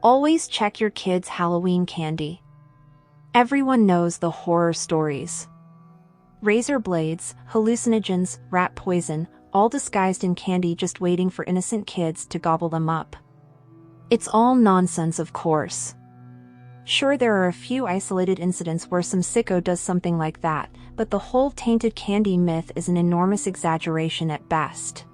Always check your kids' Halloween candy. Everyone knows the horror stories. Razor blades, hallucinogens, rat poison, all disguised in candy just waiting for innocent kids to gobble them up. It's all nonsense, of course. Sure, there are a few isolated incidents where some sicko does something like that, but the whole tainted candy myth is an enormous exaggeration at best.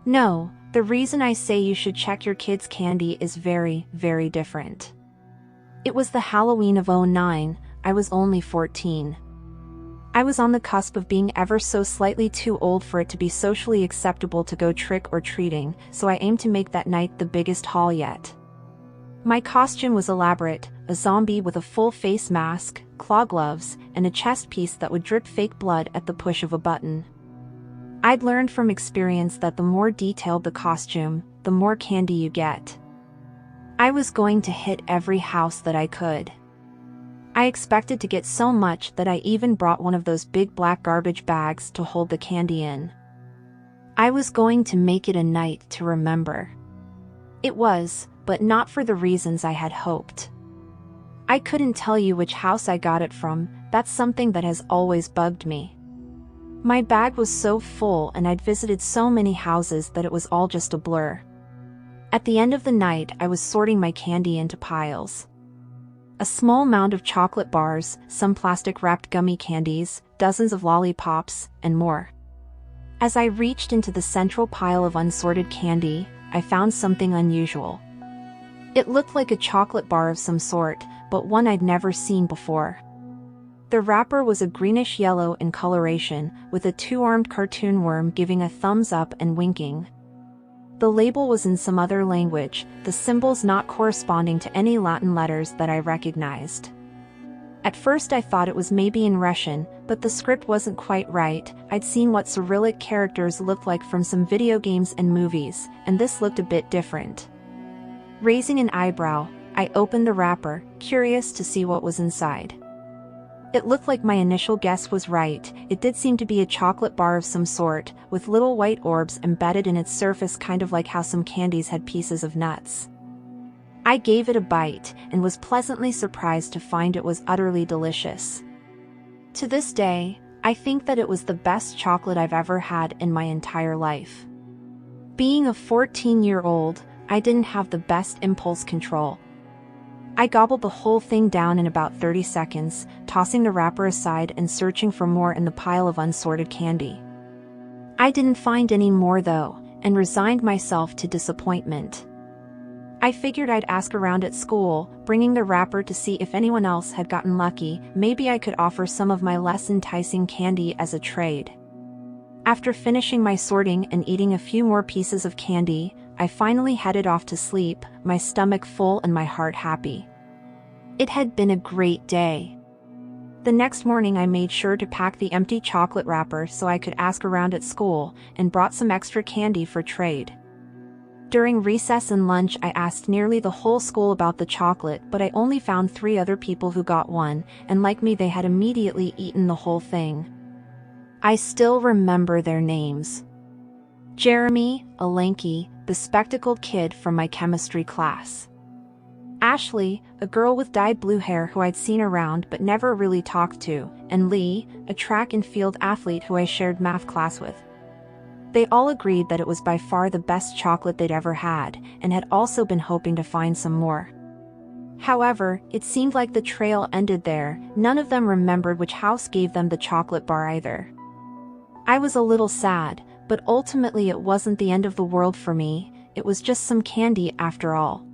No, the reason I say you should check your kids' candy is very, very different. It was the Halloween of '09, I was only 14. I was on the cusp of being ever so slightly too old for it to be socially acceptable to go trick-or-treating, so I aimed to make that night the biggest haul yet. My costume was elaborate, a zombie with a full face mask, claw gloves, and a chest piece that would drip fake blood at the push of a button. I'd learned from experience that the more detailed the costume, the more candy you get. I was going to hit every house that I could. I expected to get so much that I even brought one of those big black garbage bags to hold the candy in. I was going to make it a night to remember. It was, but not for the reasons I had hoped. I couldn't tell you which house I got it from, that's something that has always bugged me. My bag was so full and I'd visited so many houses that it was all just a blur. At the end of the night, I was sorting my candy into piles. A small mound of chocolate bars, some plastic-wrapped gummy candies, dozens of lollipops, and more. As I reached into the central pile of unsorted candy, I found something unusual. It looked like a chocolate bar of some sort, but one I'd never seen before. The wrapper was a greenish-yellow in coloration, with a two-armed cartoon worm giving a thumbs up and winking. The label was in some other language, the symbols not corresponding to any Latin letters that I recognized. At first I thought it was maybe in Russian, but the script wasn't quite right. I'd seen what Cyrillic characters looked like from some video games and movies, and this looked a bit different. Raising an eyebrow, I opened the wrapper, curious to see what was inside. It looked like my initial guess was right. It did seem to be a chocolate bar of some sort, with little white orbs embedded in its surface, kind of like how some candies had pieces of nuts. I gave it a bite, and was pleasantly surprised to find it was utterly delicious. To this day, I think that it was the best chocolate I've ever had in my entire life. Being a 14-year-old, I didn't have the best impulse control. I gobbled the whole thing down in about 30 seconds, tossing the wrapper aside and searching for more in the pile of unsorted candy. I didn't find any more though, and resigned myself to disappointment. I figured I'd ask around at school, bringing the wrapper to see if anyone else had gotten lucky. Maybe I could offer some of my less enticing candy as a trade. After finishing my sorting and eating a few more pieces of candy, I finally headed off to sleep, my stomach full and my heart happy. It had been a great day. The next morning I made sure to pack the empty chocolate wrapper so I could ask around at school, and brought some extra candy for trade. During recess and lunch I asked nearly the whole school about the chocolate, but I only found 3 other people who got one, and like me they had immediately eaten the whole thing. I still remember their names. Jeremy, a lanky, bespectacled kid from my chemistry class. Ashley, a girl with dyed blue hair who I'd seen around but never really talked to, and Lee, a track and field athlete who I shared math class with. They all agreed that it was by far the best chocolate they'd ever had, and had also been hoping to find some more. However, it seemed like the trail ended there. None of them remembered which house gave them the chocolate bar either. I was a little sad, but ultimately it wasn't the end of the world for me. It was just some candy after all.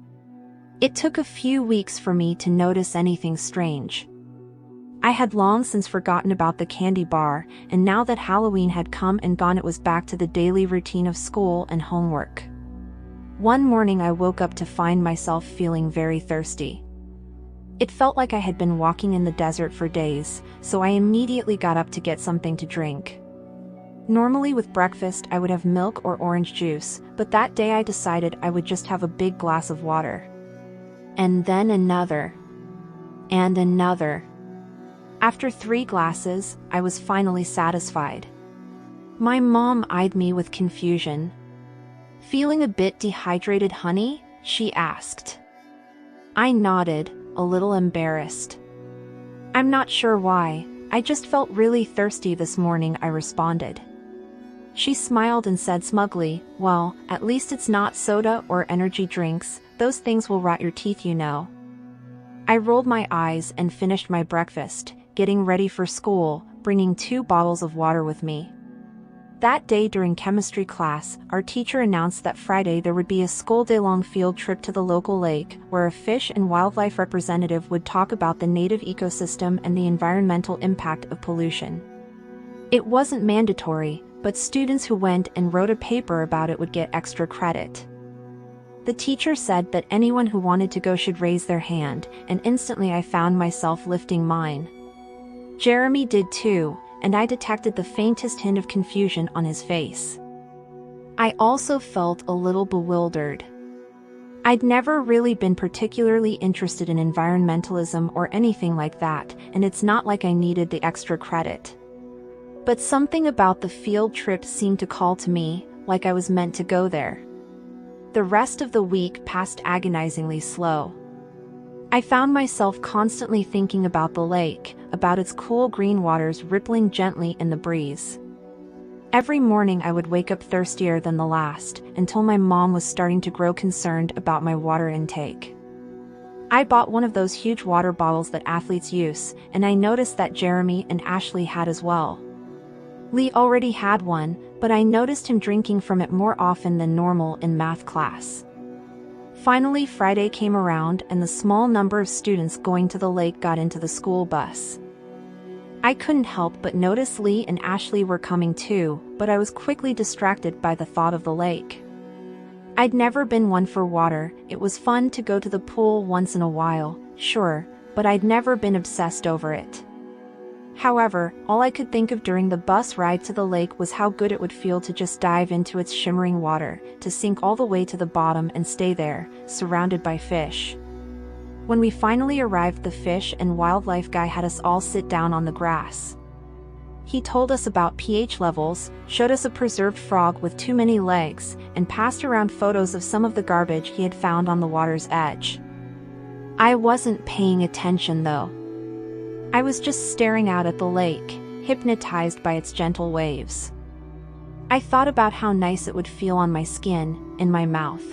It took a few weeks for me to notice anything strange. I had long since forgotten about the candy bar, and now that Halloween had come and gone, it was back to the daily routine of school and homework. One morning I woke up to find myself feeling very thirsty. It felt like I had been walking in the desert for days, so I immediately got up to get something to drink. Normally with breakfast I would have milk or orange juice, but that day I decided I would just have a big glass of water. And then another. And another. After 3 glasses, I was finally satisfied. My mom eyed me with confusion. "Feeling a bit dehydrated, honey?" she asked. I nodded, a little embarrassed. I'm not sure why, I just felt really thirsty this morning, I responded. She smiled and said smugly, well, at least it's not soda or energy drinks, those things will rot your teeth, you know. I rolled my eyes and finished my breakfast, getting ready for school, bringing 2 bottles of water with me. That day during chemistry class, our teacher announced that Friday there would be a school-day-long field trip to the local lake, where a fish and wildlife representative would talk about the native ecosystem and the environmental impact of pollution. It wasn't mandatory, but students who went and wrote a paper about it would get extra credit. The teacher said that anyone who wanted to go should raise their hand, and instantly I found myself lifting mine. Jeremy did too, and I detected the faintest hint of confusion on his face. I also felt a little bewildered. I'd never really been particularly interested in environmentalism or anything like that, and it's not like I needed the extra credit. But something about the field trip seemed to call to me, like I was meant to go there. The rest of the week passed agonizingly slow. I found myself constantly thinking about the lake, about its cool green waters rippling gently in the breeze. Every morning I would wake up thirstier than the last, until my mom was starting to grow concerned about my water intake. I bought one of those huge water bottles that athletes use, and I noticed that Jeremy and Ashley had as well. Lee already had one, but I noticed him drinking from it more often than normal in math class. Finally, Friday came around and the small number of students going to the lake got into the school bus. I couldn't help but notice Lee and Ashley were coming too, but I was quickly distracted by the thought of the lake. I'd never been one for water. It was fun to go to the pool once in a while, sure, but I'd never been obsessed over it. However, all I could think of during the bus ride to the lake was how good it would feel to just dive into its shimmering water, to sink all the way to the bottom and stay there, surrounded by fish. When we finally arrived, the fish and wildlife guy had us all sit down on the grass. He told us about pH levels, showed us a preserved frog with too many legs, and passed around photos of some of the garbage he had found on the water's edge. I wasn't paying attention though. I was just staring out at the lake, hypnotized by its gentle waves. I thought about how nice it would feel on my skin, in my mouth.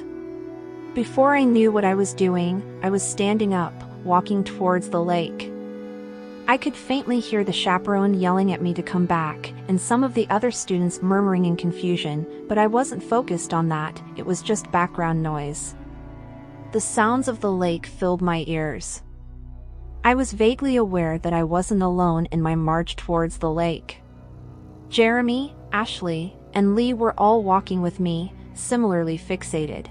Before I knew what I was doing, I was standing up, walking towards the lake. I could faintly hear the chaperone yelling at me to come back, and some of the other students murmuring in confusion, but I wasn't focused on that, it was just background noise. The sounds of the lake filled my ears. I was vaguely aware that I wasn't alone in my march towards the lake. Jeremy, Ashley, and Lee were all walking with me, similarly fixated.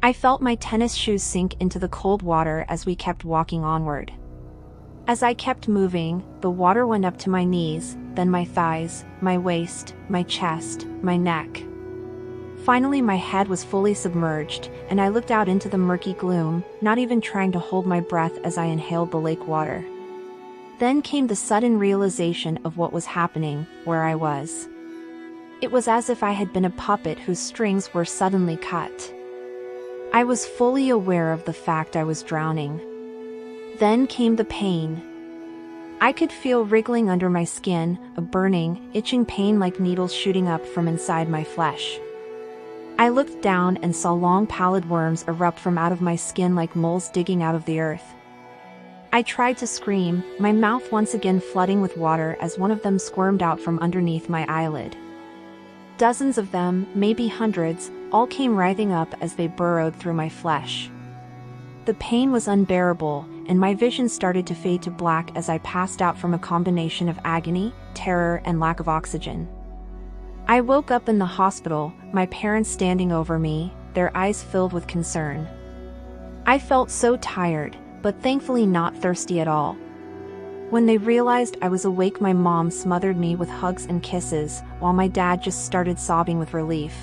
I felt my tennis shoes sink into the cold water as we kept walking onward. As I kept moving, the water went up to my knees, then my thighs, my waist, my chest, my neck. Finally, my head was fully submerged, and I looked out into the murky gloom, not even trying to hold my breath as I inhaled the lake water. Then came the sudden realization of what was happening, where I was. It was as if I had been a puppet whose strings were suddenly cut. I was fully aware of the fact I was drowning. Then came the pain. I could feel wriggling under my skin, a burning, itching pain like needles shooting up from inside my flesh. I looked down and saw long pallid worms erupt from out of my skin like moles digging out of the earth. I tried to scream, my mouth once again flooding with water as one of them squirmed out from underneath my eyelid. Dozens of them, maybe hundreds, all came writhing up as they burrowed through my flesh. The pain was unbearable, and my vision started to fade to black as I passed out from a combination of agony, terror, and lack of oxygen. I woke up in the hospital, my parents standing over me, their eyes filled with concern. I felt so tired, but thankfully not thirsty at all. When they realized I was awake, my mom smothered me with hugs and kisses, while my dad just started sobbing with relief.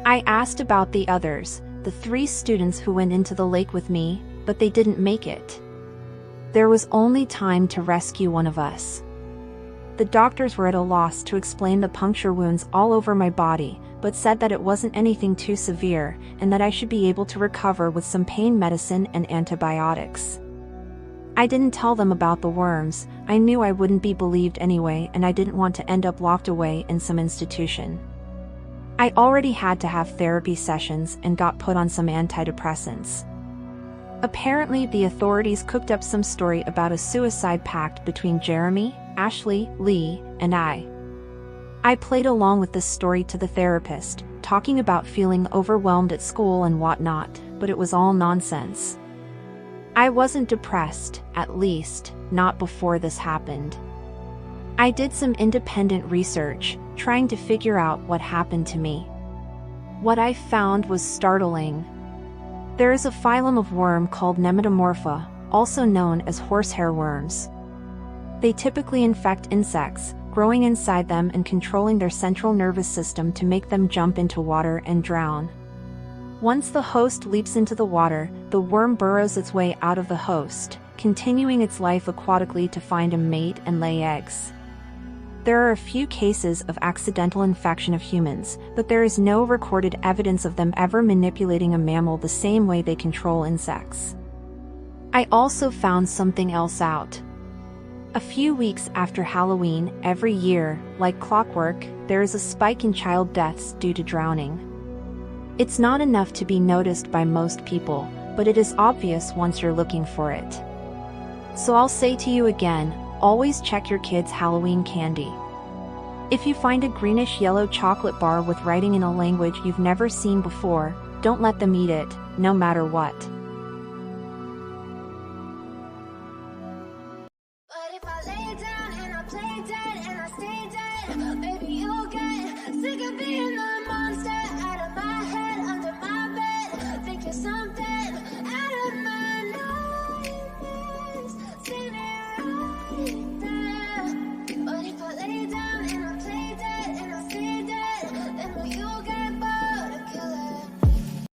I asked about the others, the 3 students who went into the lake with me, but they didn't make it. There was only time to rescue one of us. The doctors were at a loss to explain the puncture wounds all over my body, but said that it wasn't anything too severe, and that I should be able to recover with some pain medicine and antibiotics. I didn't tell them about the worms. I knew I wouldn't be believed anyway, and I didn't want to end up locked away in some institution. I already had to have therapy sessions and got put on some antidepressants. Apparently, the authorities cooked up some story about a suicide pact between Jeremy, Ashley, Lee, and I. I played along with this story to the therapist, talking about feeling overwhelmed at school and whatnot, but it was all nonsense. I wasn't depressed, at least, not before this happened. I did some independent research, trying to figure out what happened to me. What I found was startling. There is a phylum of worm called Nemesisthestoryteller, also known as horsehair worms. They typically infect insects, growing inside them and controlling their central nervous system to make them jump into water and drown. Once the host leaps into the water, the worm burrows its way out of the host, continuing its life aquatically to find a mate and lay eggs. There are a few cases of accidental infection of humans, but there is no recorded evidence of them ever manipulating a mammal the same way they control insects. I also found something else out. A few weeks after Halloween, every year, like clockwork, there is a spike in child deaths due to drowning. It's not enough to be noticed by most people, but it is obvious once you're looking for it. So I'll say to you again, always check your kids' Halloween candy. If you find a greenish-yellow chocolate bar with writing in a language you've never seen before, don't let them eat it, no matter what.